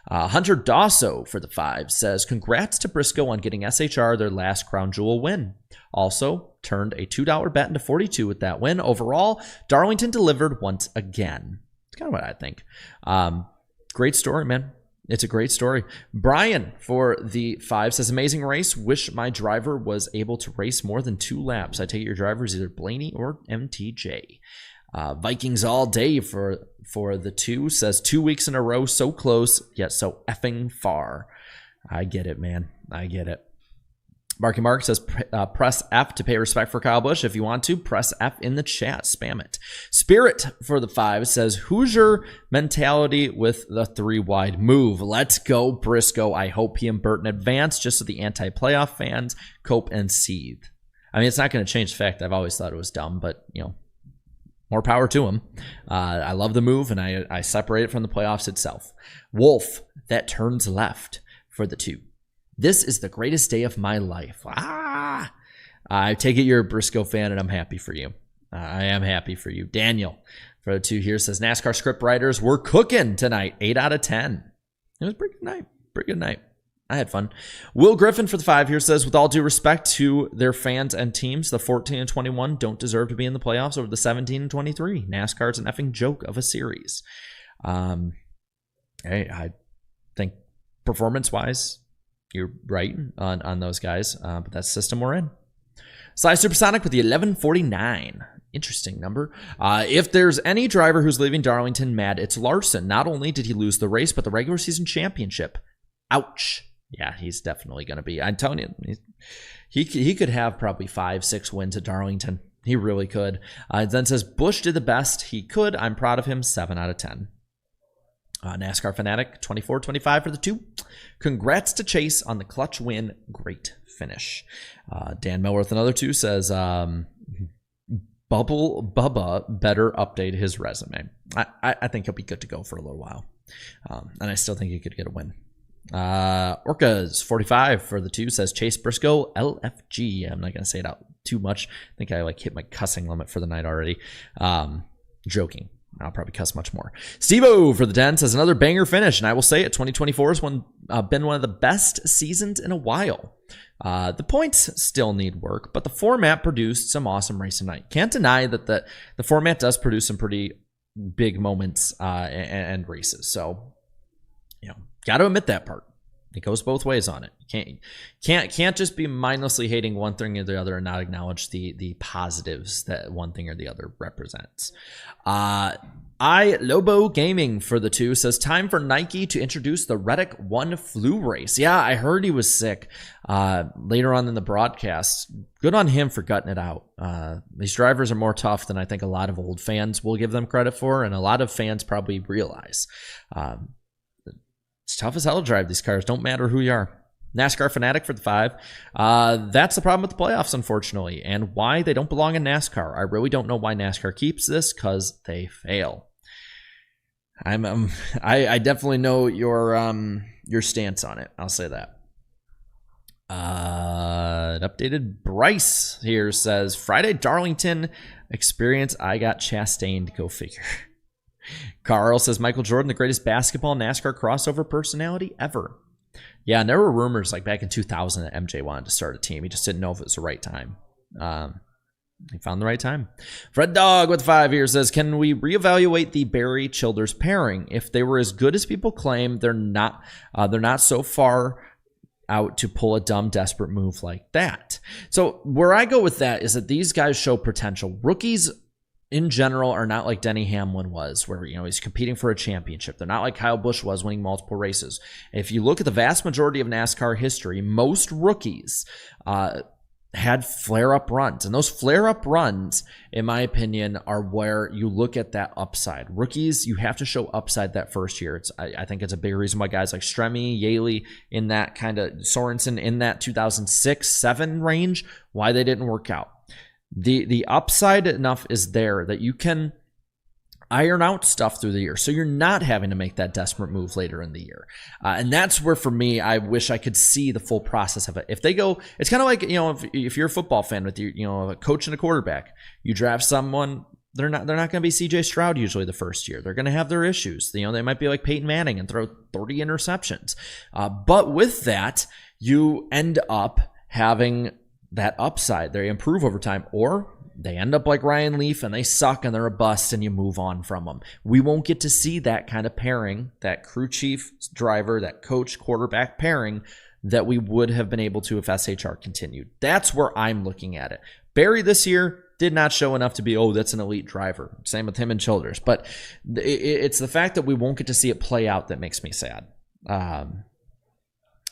Hunter Dosso for the 5 says, congrats to Briscoe on getting SHR their last crown jewel win. Also, turned a $2 bet into 42 with that win. Overall, Darlington delivered once again. It's kind of what I think. Great story, man. It's a great story. Brian for the 5 says, amazing race. Wish my driver was able to race more than 2 laps. I take it your driver is either Blaney or MTJ. Vikings all day for the 2 says 2 weeks in a row, so close yet so effing far. I get it, man. I get it. Marky Mark says press F to pay respect for Kyle Busch. If you want to, press F in the chat. Spam it. Spirit for the 5 says Hoosier mentality with the 3 wide move. Let's go, Briscoe. I hope he and Burton advance just so the anti-playoff fans cope and seethe. I mean, it's not going to change the fact I've always thought it was dumb, but, you know, more power to him. I love the move, and I separate it from the playoffs itself. Wolf, that turns left for the 2. This is the greatest day of my life. I take it you're a Briscoe fan, and I'm happy for you. I am happy for you. Daniel for the 2 here says, NASCAR script writers were cooking tonight. 8 out of 10. It was a pretty good night. Pretty good night. I had fun. Will Griffin for the 5 here says, with all due respect to their fans and teams, the 14 and 21 don't deserve to be in the playoffs over the 17 and 23. NASCAR's an effing joke of a series. I think performance-wise, you're right on those guys, but that's the system we're in. Sly Supersonic with the 1149. Interesting number. If there's any driver who's leaving Darlington mad, it's Larson. Not only did he lose the race, but the regular season championship. Ouch. Yeah, he's definitely going to be. I'm telling you, he could have probably 5-6 wins at Darlington. He really could. It then says, Busch did the best he could. I'm proud of him. 7 out of 10. NASCAR Fanatic, 24-25 for the 2. Congrats to Chase on the clutch win. Great finish. Dan Miller with another 2 says, Bubba better update his resume. I think he'll be good to go for a little while. And I still think he could get a win. Orcas 45 for the 2 says Chase Briscoe LFG. I'm not going to say it out too much. I think I hit my cussing limit for the night already. Joking. I'll probably cuss much more. Steve-O for the 10 says another banger finish, and I will say it, 2024 has been one of the best seasons in a while. The points still need work, but the format produced some awesome racing tonight. Can't deny that the format does produce some pretty big moments and races. So, got to admit that part. It goes both ways on it. You can't just be mindlessly hating one thing or the other and not acknowledge the positives that one thing or the other represents. Lobo Gaming for the 2 says time for Nike to introduce the Reddick 1 flu race. Yeah, I heard he was sick later on in the broadcast. Good on him for gutting it out. These drivers are more tough than I think a lot of old fans will give them credit for, and a lot of fans probably realize. It's tough as hell to drive these cars. Don't matter who you are. NASCAR Fanatic for the 5. That's the problem with the playoffs, unfortunately, and why they don't belong in NASCAR. I really don't know why NASCAR keeps this, because they fail. I definitely know your stance on it. I'll say that. Updated Bryce here says Friday Darlington experience. I got Chastained. Go figure. Carl says Michael Jordan, the greatest basketball NASCAR crossover personality ever. Yeah, and there were rumors like back in 2000 that MJ wanted to start a team. He just didn't know if it was the right time. He found the right time. Fred Dog with 5 here says, can we reevaluate the Barry Childers pairing? If they were as good as people claim, they're not so far out to pull a dumb, desperate move like that. So where I go with that is that these guys show potential. Rookies in general are not like Denny Hamlin was, where he's competing for a championship. They're not like Kyle Busch was, winning multiple races. If you look at the vast majority of NASCAR history, most rookies had flare-up runs. And those flare-up runs, in my opinion, are where you look at that upside. Rookies, you have to show upside that first year. I think it's a big reason why guys like Stremme, Yaley, in that kind of Sorensen in that 2006-7 range, why they didn't work out. The upside enough is there that you can iron out stuff through the year, so you're not having to make that desperate move later in the year. And that's where, for me, I wish I could see the full process of it. If they go, it's kind of like, if you're a football fan with a coach and a quarterback, you draft someone, they're not going to be CJ Stroud usually the first year. They're going to have their issues. They might be like Peyton Manning and throw 30 interceptions. But with that, you end up having that upside. They improve over time, or they end up like Ryan Leaf and they suck and they're a bust and you move on from them. We won't get to see that kind of pairing, that crew chief driver, that coach quarterback pairing that we would have been able to if SHR continued. That's where I'm looking at it. Barry this year did not show enough to be, that's an elite driver. Same with him and Childers. But it's the fact that we won't get to see it play out that makes me sad.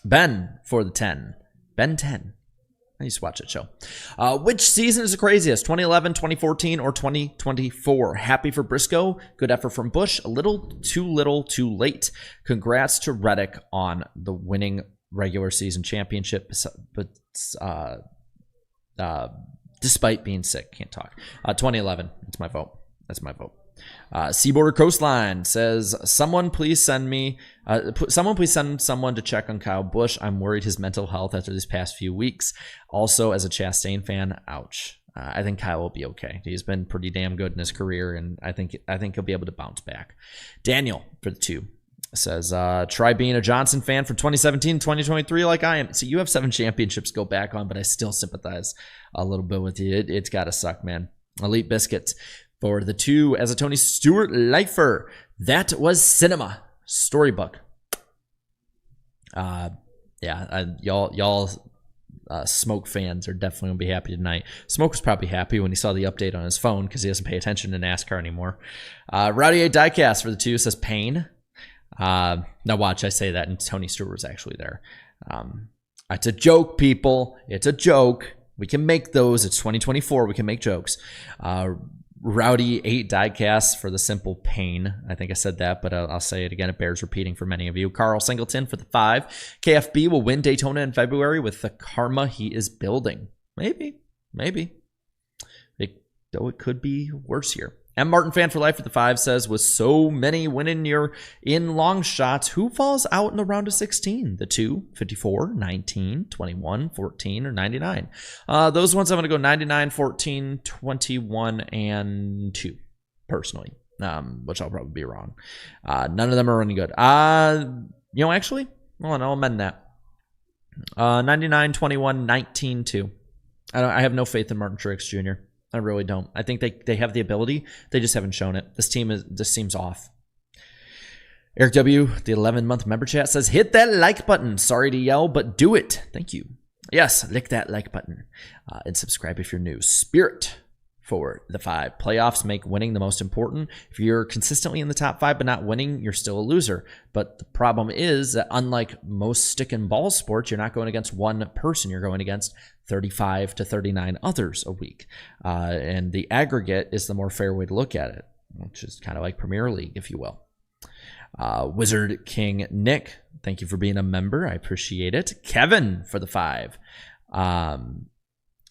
Ben for the 10. Ben 10. I used to watch that show. Which season is the craziest? 2011, 2014, or 2024? Happy for Briscoe. Good effort from Busch. A little too late. Congrats to Reddick on the winning regular season championship. But despite being sick, can't talk. 2011. That's my vote. Seaboard Coastline says, someone please send someone to check on Kyle Busch. I'm worried his mental health after these past few weeks. Also, as a Chastain fan, ouch. I think Kyle will be okay. He's been pretty damn good in his career, and I think he'll be able to bounce back. Daniel for the 2. Says, try being a Johnson fan from 2017 2023 like I am. So you have 7 championships to go back on, but I still sympathize a little bit with you. It's got to suck, man. Elite Biscuits for the 2 as a Tony Stewart lifer. That was cinema. Storybook. Y'all Smoke fans are definitely going to be happy tonight. Smoke was probably happy when he saw the update on his phone because he doesn't pay attention to NASCAR anymore. Rowdy A Diecast for the 2 says pain. Now watch, I say that and Tony Stewart was actually there. It's a joke, people. It's a joke. We can make those. It's 2024. We can make jokes. Rowdy 8 Diecast for the simple pain. I think I said that, but I'll say it again. It bears repeating for many of you. Carl Singleton for the 5. KFB will win Daytona in February with the karma he is building. Maybe. Though it could be worse here. M. Martin Fan for Life for the 5 says, with so many winning your in long shots, who falls out in the round of 16? The 2, 54, 19, 21, 14, or 99? Those ones I'm going to go 99, 14, 21, and 2, personally, which I'll probably be wrong. None of them are running good. Actually, hold on, I'll amend that. 99, 21, 19, 2. I have no faith in Martin Truex Jr. I really don't. I think they have the ability. They just haven't shown it. This seems off. Eric W., the 11-month member chat says, hit that like button. Sorry to yell, but do it. Thank you. Yes, lick that like button. And subscribe if you're new. Spirit for the 5. Playoffs make winning the most important. If you're consistently in the top 5 but not winning, you're still a loser. But the problem is that unlike most stick and ball sports, you're not going against one person. You're going against 35 to 39 others a week. And the aggregate is the more fair way to look at it, which is kind of like Premier League, if you will. Wizard King Nick, thank you for being a member. I appreciate it. Kevin for the 5.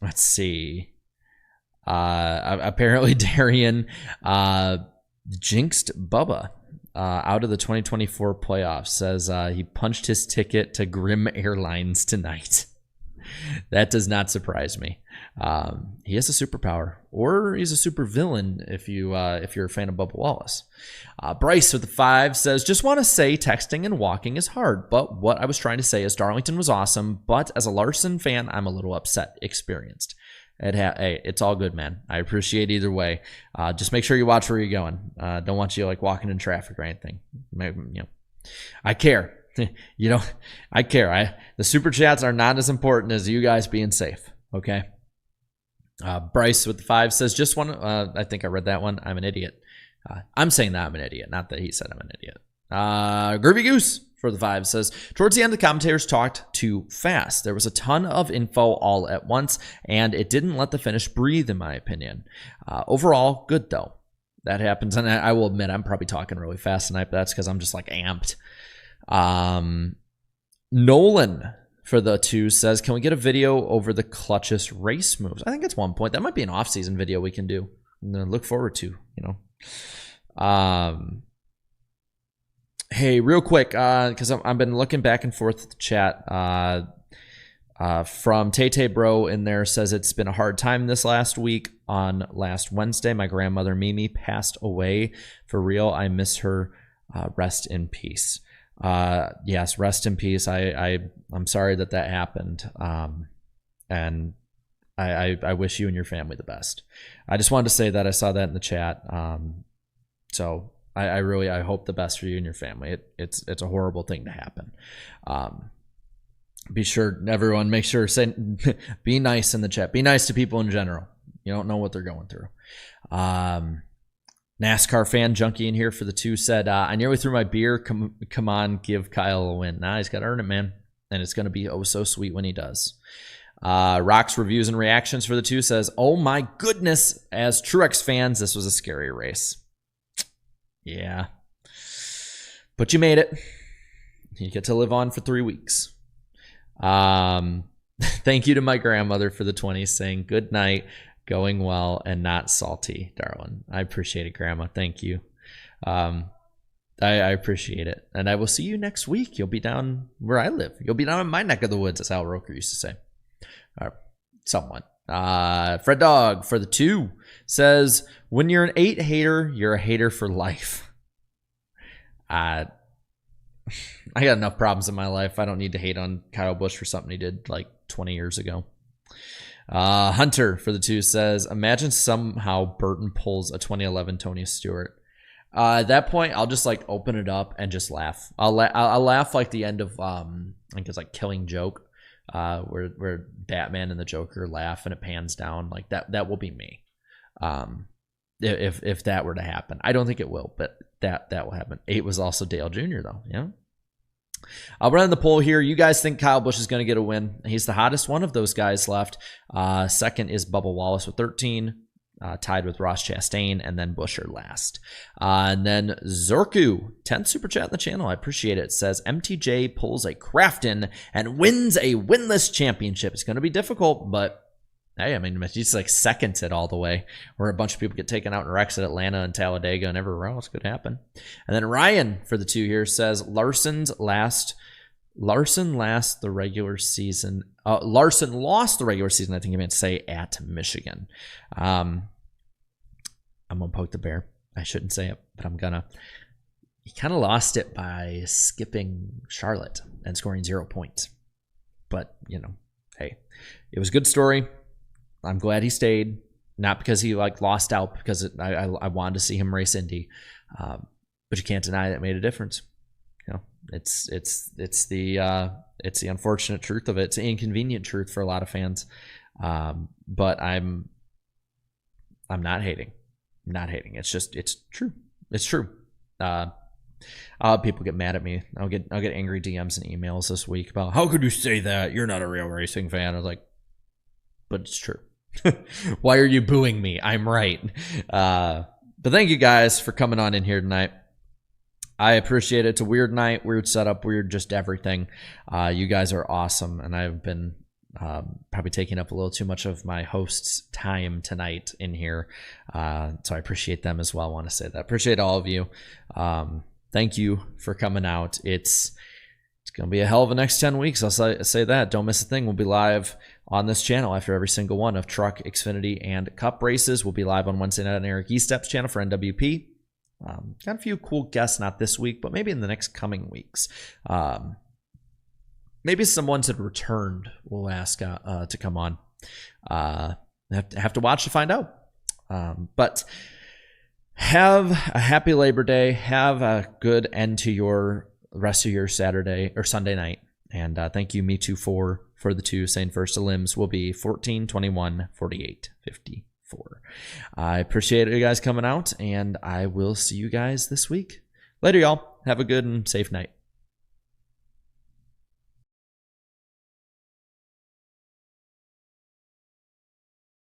Let's see. Apparently Darian jinxed Bubba out of the 2024 playoffs. Says he punched his ticket to Grim Airlines tonight. That does not surprise me. He has a superpower, or he's a super villain if you're a fan of Bubba Wallace. Bryce with the 5 says, just want to say texting and walking is hard, but what I was trying to say is Darlington was awesome, but as a Larson fan, I'm a little upset experienced. Hey, it's all good, man. I appreciate either way. Just make sure you watch where you're going. Don't want you like walking in traffic or anything. I care. I care. The super chats are not as important as you guys being safe. Okay. Bryce with the 5 says, just one. I think I read that one. I'm an idiot. I'm saying that I'm an idiot, not that he said I'm an idiot. Groovy Goose for the 5 says, towards the end, the commentators talked too fast. There was a ton of info all at once, and it didn't let the finish breathe, in my opinion. Overall, good though. That happens, and I will admit I'm probably talking really fast tonight, but that's because I'm just like amped. Nolan for the 2 says, can we get a video over the clutchest race moves? I think it's one point. That might be an off-season video we can do. Look forward to, Hey, real quick, because I've been looking back and forth at the chat. From Tay Bro in there says it's been a hard time this last week. On last Wednesday, my grandmother Mimi passed away. For real, I miss her. Rest in peace. Yes, rest in peace. I'm sorry that happened. And I wish you and your family the best. I just wanted to say that I saw that in the chat. So I hope the best for you and your family. It's a horrible thing to happen. Be sure, everyone, make sure, be nice in the chat. Be nice to people in general. You don't know what they're going through. NASCAR fan junkie in here for the 2 said, I nearly threw my beer. Come on, give Kyle a win. Nah, he's got to earn it, man. And it's going to be oh so sweet when he does. Rocks Reviews and Reactions for the 2 says, oh my goodness, as Truex fans, this was a scary race. Yeah. But you made it. You get to live on for 3 weeks. Thank you to my grandmother for the 20 saying good night, going well, and not salty, darling. I appreciate it, Grandma. Thank you. I appreciate it. And I will see you next week. You'll be down where I live. You'll be down in my neck of the woods, as Al Roker used to say. Someone. Fred Dog for the 2 says, when you're an 8 hater, you're a hater for life. I got enough problems in my life. I don't need to hate on Kyle Busch for something he did like 20 years ago. Hunter for the 2 says, imagine somehow Burton pulls a 2011 Tony Stewart. At that point, I'll just like open it up and just laugh. I'll laugh like the end of I think it's like Killing Joke, where Batman and the Joker laugh and it pans down. Like that will be me. If that were to happen, I don't think it will, but that will happen. 8 was also Dale Jr. though. Yeah. I'll run the poll here. You guys think Kyle Busch is going to get a win? He's the hottest one of those guys left. Second is Bubba Wallace with 13, tied with Ross Chastain, and then Buescher last. And then Zorku, 10th super chat in the channel. I appreciate it. Says MTJ pulls a Crafton and wins a winless championship. It's going to be difficult, but hey, I mean, he's like seconds it all the way, where a bunch of people get taken out in wrecks at Atlanta and Talladega and everywhere else. Could happen. And then Ryan for the 2 here says Larson lost the regular season. Larson lost the regular season, I think he meant to say, at Michigan. I'm going to poke the bear. I shouldn't say it, but I'm going to. He kind of lost it by skipping Charlotte and scoring 0 points. But, you know, hey, it was a good story. I'm glad he stayed, not because he like lost out, because I wanted to see him race Indy, but you can't deny that it made a difference. You know, it's the unfortunate truth of it. It's the inconvenient truth for a lot of fans, but I'm not hating. I'm not hating. It's true. It's true. People get mad at me. I'll get angry DMs and emails this week about, how could you say that? You're not a real racing fan. I was like, but it's true. Why are you booing me? I'm right. But thank you guys for coming on in here tonight. I appreciate it. It's a weird night, weird setup, weird just everything. You guys are awesome, and I've been probably taking up a little too much of my host's time tonight in here. So I appreciate them as well. I want to say that. Appreciate all of you. Thank you for coming out. It's going to be a hell of a next 10 weeks. I'll say that. Don't miss a thing. We'll be live on this channel after every single one of Truck, Xfinity, and Cup races. We'll be live on Wednesday night on Eric Estep's channel for NWP. Got a few cool guests, not this week, but maybe in the next coming weeks. Maybe some ones that returned we'll ask to come on. Have to watch to find out. But have a happy Labor Day. Have a good end to your rest of your Saturday or Sunday night. And thank you, Me Too, for the 2 saying first limbs will be 14, 21, 48, 54. I appreciate you guys coming out, and I will see you guys this week. Later, y'all. Have a good and safe night.